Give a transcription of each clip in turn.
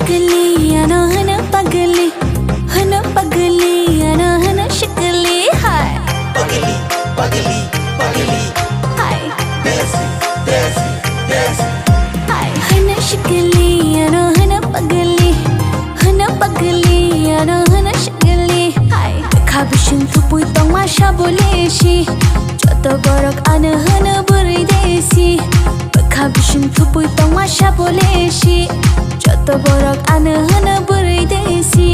शिकली अना हना पगली अना हना शिकली हाय पगली पगली पगली हाय देसी देसी देसी हाय हना शिकली अना हना पगली अना हना शिकली हाय खाबिशिन थुपुई तong masha boleshi joto borok ana hana burai desi खाबिशिन थुपुई तong masha boleshi joto borok ana hana burai desi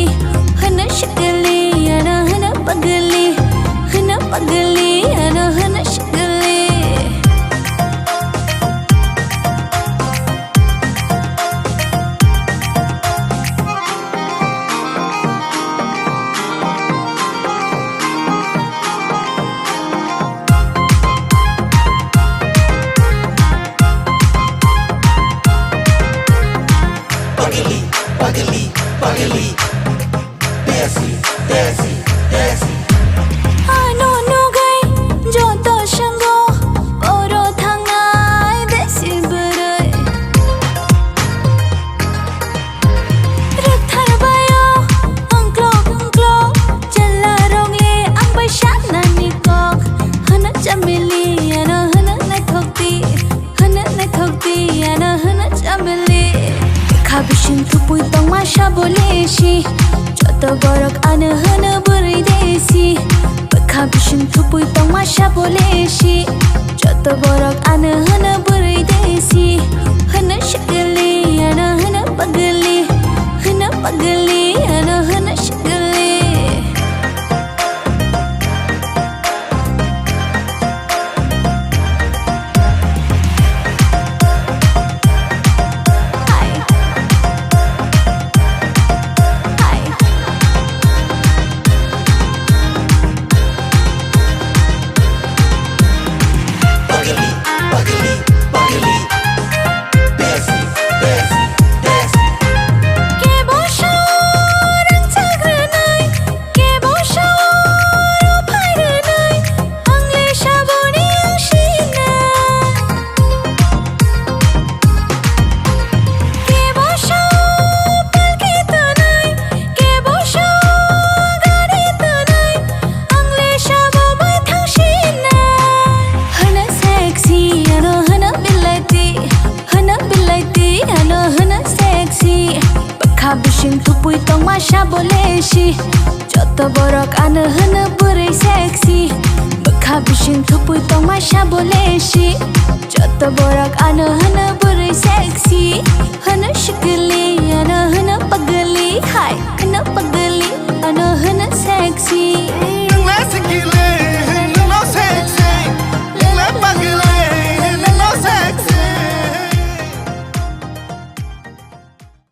hana शिकली अना हना पगली अना हना शिकली पगली पगली पगली देसी देसी देसी ano nugai joto shango oro thangai desi burai rathar bayo angklo jalla rongle ang bai shat na nikok hana chamili ana hana na thokti ana hana chamili खाबिशिन थुपुई तong masha boleshi joto borok ana hana burai desi खाबिशिन थुपुई तong masha boleshi joto borok ana hana burai desi hana शिकली ana hana पगली ana hana शिकली पगली पगली पगली देसी देसी देसी के बोशोर चाग्रनाय के बोशोर फायरनाय आंले शाबोनि आंशिना के बोशोर पलकेतनाय के बोशोर गारेतनाय आंले शाबो bai thangshina hana sexy ano hana bilaiti ano hana sexy खाबिशिन थुपुई तong masha boleshi joto borok ana hana burai sexy खाबिशिन थुपुई तong masha boleshi joto borok ana hana burai sexy